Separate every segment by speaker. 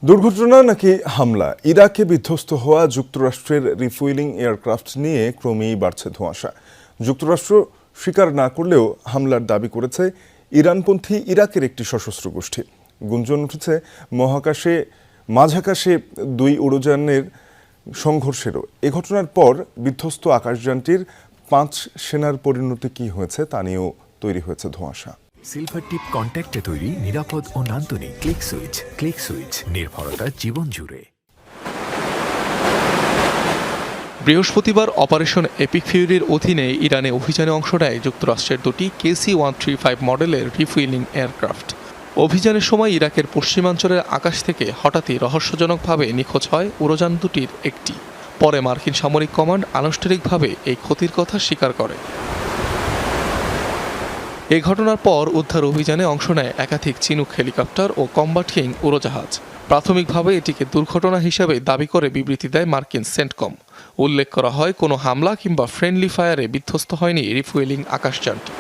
Speaker 1: দুর্ঘটনা নাকি হামলা? ইরাকে বিধ্বস্ত হওয়া যুক্তরাষ্ট্রের রিফুয়েলিং এয়ারক্রাফট নিয়ে ক্রমেই বাড়ছে ধোঁয়াশা। যুক্তরাষ্ট্র স্বীকার না করলেও হামলার দাবি করেছে ইরানপন্থী ইরাকের একটি সশস্ত্র গোষ্ঠী। গুঞ্জন উঠেছে মাঝাকাশে দুই উড়োযানের সংঘর্ষেরও। এ ঘটনার পর বিধ্বস্ত আকাশযানটির 5 সেনার পরিণতি কী হয়েছে তা নিয়েও তৈরি হয়েছে ধোঁয়াশা।
Speaker 2: সিলভার টিপ কন্ট্যাক্টে তৈরি নিরাপদ ও নান্দনিক ক্লিক সুইচ নির্ভরতা জীবন জুড়ে।
Speaker 3: বৃহস্পতিবার অপারেশন এপিক ফিউরির অধীনে ইরানে অভিযানে অংশ নেয় যুক্তরাষ্ট্রের দুটি KC-135 মডেলের রিফুয়েলিং এয়ারক্রাফট। অভিযানের সময় ইরাকের পশ্চিমাঞ্চলের আকাশ থেকে হঠাৎই রহস্যজনকভাবে নিখোঁজ হয় উড়োযান দুটির একটি। পরে মার্কিন সামরিক কমান্ড আনুষ্ঠানিকভাবে এই ক্ষতির কথা স্বীকার করে। এ ঘটনার পর উদ্ধার অভিযানে অংশ নেয় একাধিক চিনুক হেলিকপ্টার ও কম্বাটিং উড়োজাহাজ। প্রাথমিকভাবে এটিকে দুর্ঘটনা হিসেবে দাবি করে বিবৃতি দেয় মার্কিন সেন্টকম। উল্লেখ করা হয় কোনো হামলা কিংবা ফ্রেন্ডলি ফায়ারে বিধ্বস্ত হয়নি রিফুয়েলিং আকাশযানটি।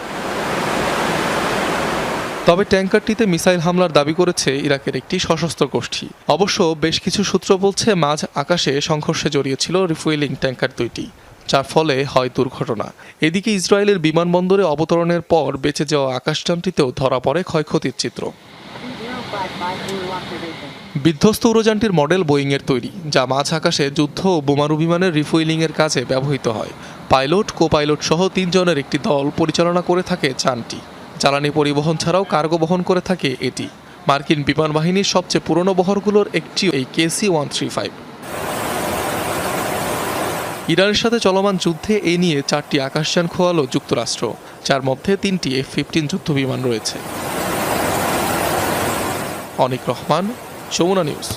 Speaker 3: তবে ট্যাঙ্কারটিতে মিসাইল হামলার দাবি করেছে ইরাকের একটি সশস্ত্র গোষ্ঠী। অবশ্য বেশ কিছু সূত্র বলছে মাঝ আকাশে সংঘর্ষে জড়িয়েছিল রিফুয়েলিং ট্যাঙ্কার দুইটি, যার ফলে হয় দুর্ঘটনা। এদিকে ইসরায়েলের বিমানবন্দরে অবতরণের পর বেঁচে যাওয়া আকাশযানটিতেও ধরা পড়ে ক্ষয়ক্ষতির চিত্র। বিধ্বস্ত উড়োযানটির মডেল বোয়িংয়ের তৈরি, যা মাঝ আকাশে যুদ্ধ ও বোমারু বিমানের রিফুয়েলিংয়ের কাজে ব্যবহৃত হয়। পাইলট, কো-পাইলট সহ 3 জনের একটি দল পরিচালনা করে থাকে যানটি। জ্বালানি পরিবহন ছাড়াও কার্গো বহন করে থাকে এটি। মার্কিন বিমান বাহিনীর সবচেয়ে পুরনো বহরগুলোর একটি এই KC-135। ইরানের সাথে চলমান যুদ্ধে এ নিয়ে 4টি আকাশযান খোয়ালো যুক্তরাষ্ট্র, যার মধ্যে 3টি F-15 যুদ্ধবিমান রয়েছে। অনিক রহমান, যমুনা নিউজ।